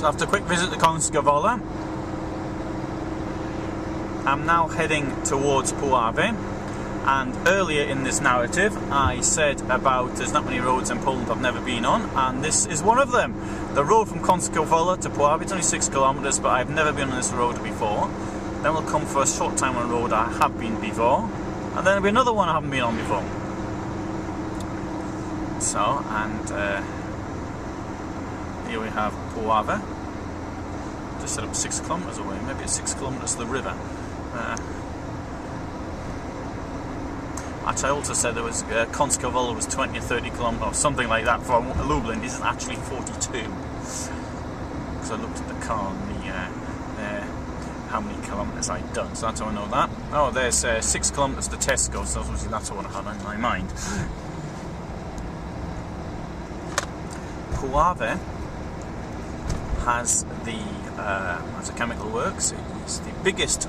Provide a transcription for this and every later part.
So after a quick visit to Kąskowola, I'm now heading towards Puławy. And earlier in this narrative I said about there's not many roads in Poland I've never been on, and this is one of them. The road from Kąskowola to Puławy, it's only 6 kilometers, but I've never been on this road before. Then we'll come for a short time on a road I have been before, and then there'll be another one I haven't been on before. So, and here we have Puławy, just set up 6 kilometers away, maybe it's 6 kilometers to the river. Actually, I also said there was Kąskowola was 20 or 30 kilometers or something like that from Lublin. This is actually 42, because I looked at the car and how many kilometers I'd done, so that's how I know that. Oh, there's 6 kilometers to Tesco, so obviously that's what I had in my mind. Puławy has as a chemical works, it's the biggest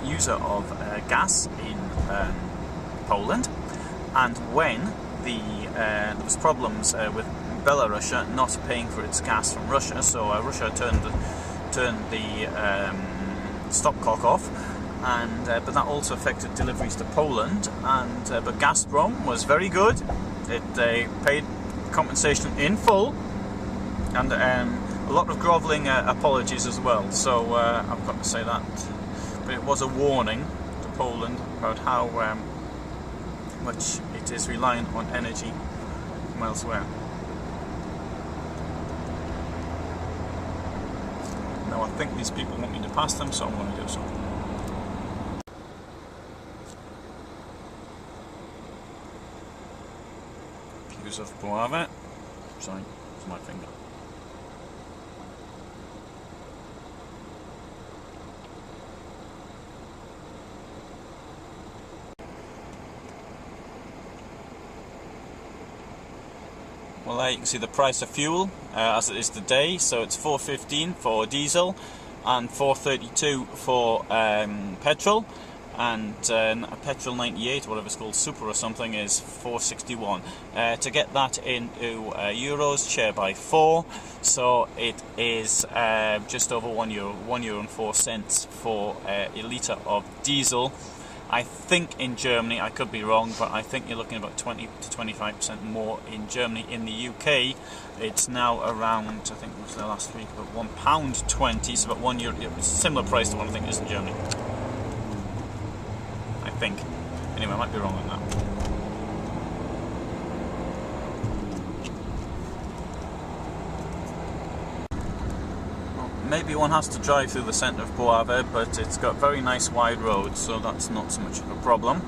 user of gas in Poland, and when there was problems with Belarus not paying for its gas from Russia, so Russia turned the stopcock off, and but that also affected deliveries to Poland. And but Gazprom was very good; they paid compensation in full, and a lot of grovelling apologies as well. So I've got to say that, but it was a warning to Poland about how much it is reliant on energy from elsewhere. Now I think these people want me to pass them, so I'm going to do so. Views of Puławy. Sorry, it's my finger. Well, there you can see the price of fuel as it is today. So it's 4.15 for diesel and 4.32 for petrol, and petrol 98, whatever it's called, super or something, is 4.61. To get that into euros, share by 4, so it is just over €1.04 for a litre of diesel. I think in Germany, I could be wrong, but I think you're looking at about 20 to 25% more in Germany. In the UK, it's now around, I think it was the last week, about £1.20, so about €1. Similar price to what I think it is in Germany. I think. Anyway, I might be wrong on that. Maybe one has to drive through the centre of Puławy, but it's got very nice wide roads, so that's not so much of a problem.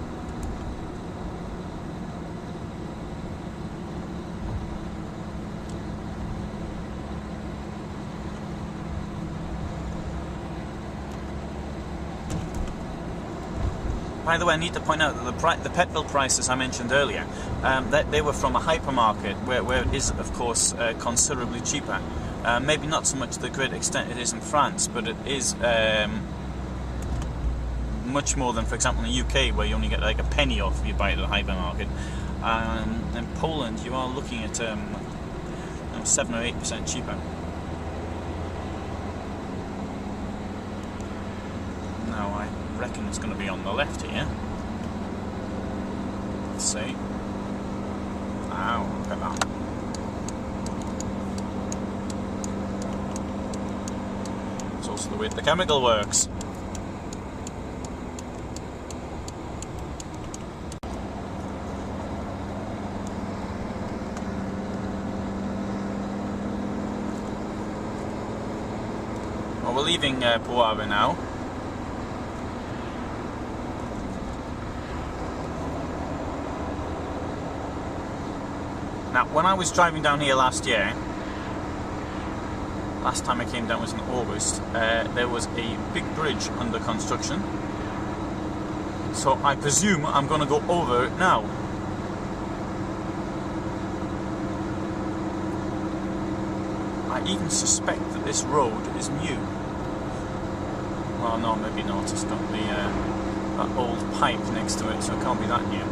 By the way, I need to point out that the petrol prices I mentioned earlier, that they were from a hypermarket, where it is, of course, considerably cheaper. Maybe not so much to the great extent it is in France, but it is much more than, for example, in the UK, where you only get like a penny off if you buy it at a hypermarket. In Poland, you are looking at 7 or 8% cheaper. Now, I reckon it's going to be on the left here. Let's see. Wow, look at that. It's also the way the chemical works. Well, we're leaving Puławy now. Now, when I was driving down here last year, last time I came down was in August, there was a big bridge under construction, so I presume I'm going to go over it now. I even suspect that this road is new. Well, no, maybe not. It's got the that old pipe next to it, so it can't be that new.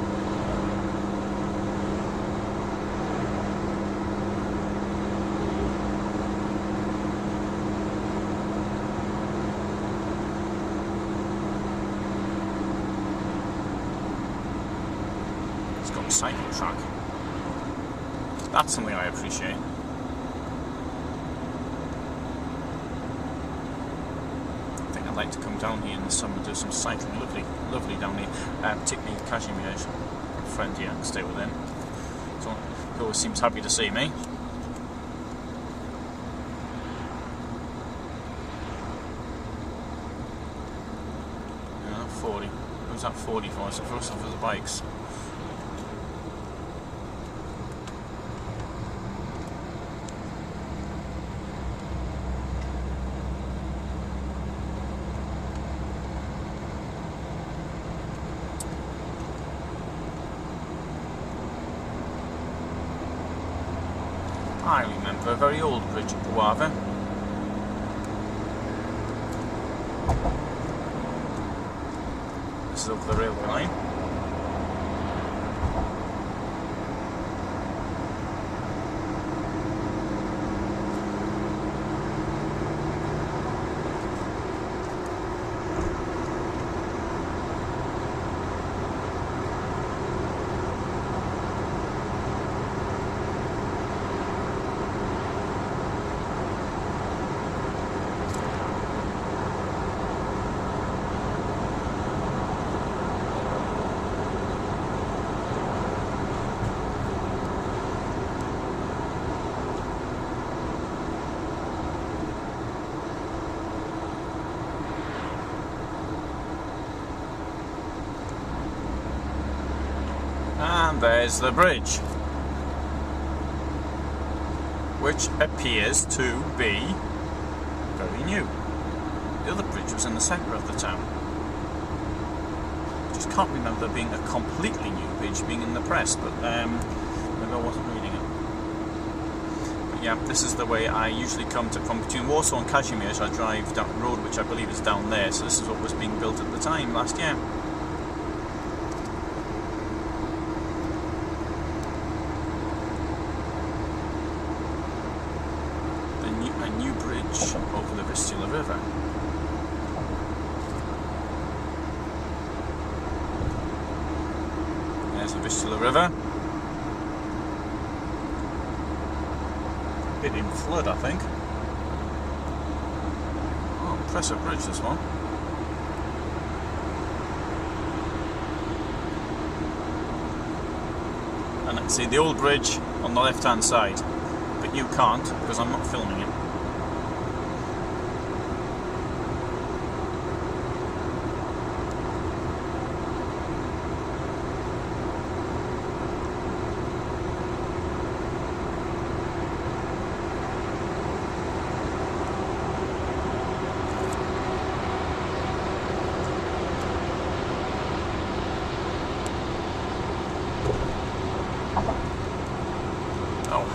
cycle track. That's something I appreciate. I think I'd like to come down here in the summer and do some cycling. Lovely down here, particularly Kazimierz. A friend here, and stay with him. So he always seems happy to see me. 40. Who's that 40 for? Is it for us or for the bikes? I remember a very old bridge at Puławy. This is over the railway line. And there's the bridge, which appears to be very new. The other bridge was in the centre of the town. Just can't remember there being a completely new bridge being in the press, but maybe I wasn't reading it. But yeah, this is the way I usually come to from between Warsaw and Kazimierz. I drive down the road, which I believe is down there. So this is what was being built at the time last year. A new bridge over the Vistula River. There's the Vistula River. A bit in flood, I think. Oh, impressive bridge, this one. And I can see the old bridge on the left-hand side, but you can't because I'm not filming it.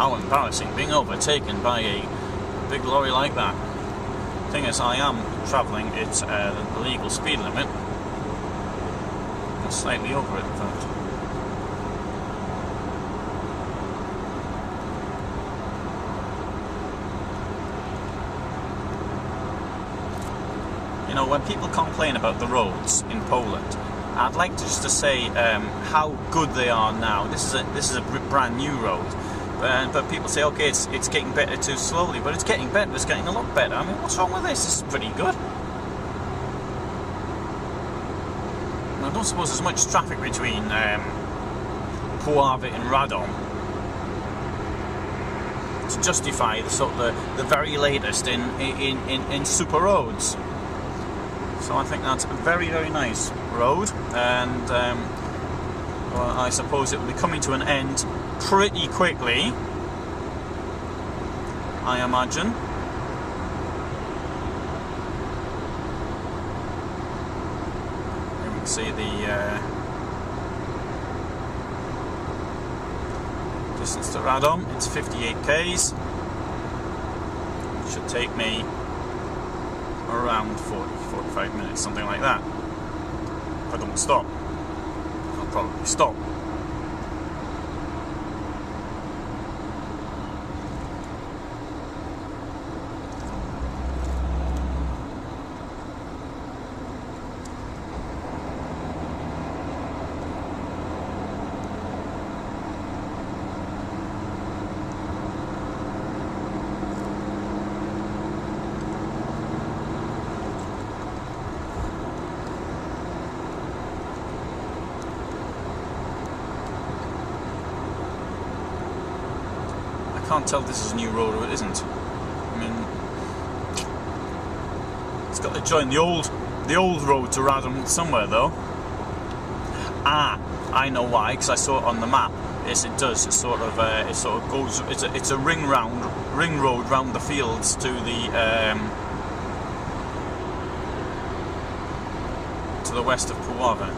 How embarrassing, being overtaken by a big lorry like that. Thing is, I am travelling at the legal speed limit. I'm slightly over it, in fact. You know, when people complain about the roads in Poland, I'd like just to say how good they are now. This is a brand new road. But people say, okay, it's getting better too slowly, but it's getting better, it's getting a lot better. I mean, what's wrong with this? This is pretty good. I don't suppose there's much traffic between Puławy and Radom to justify the very latest in super roads. So I think that's a very, very nice road, and well, I suppose it will be coming to an end pretty quickly, I imagine. Here we can see the distance to Radom. It's 58 k's. It should take me around 40-45 minutes, something like that. If I don't stop, I'll probably stop. can't tell if this is a new road or it isn't. I mean, it's got to join the old road to Radom somewhere though. Ah, I know why, because I saw it on the map. Yes, it does. It sort of goes. It's a ring road round the fields to the west of Puławy.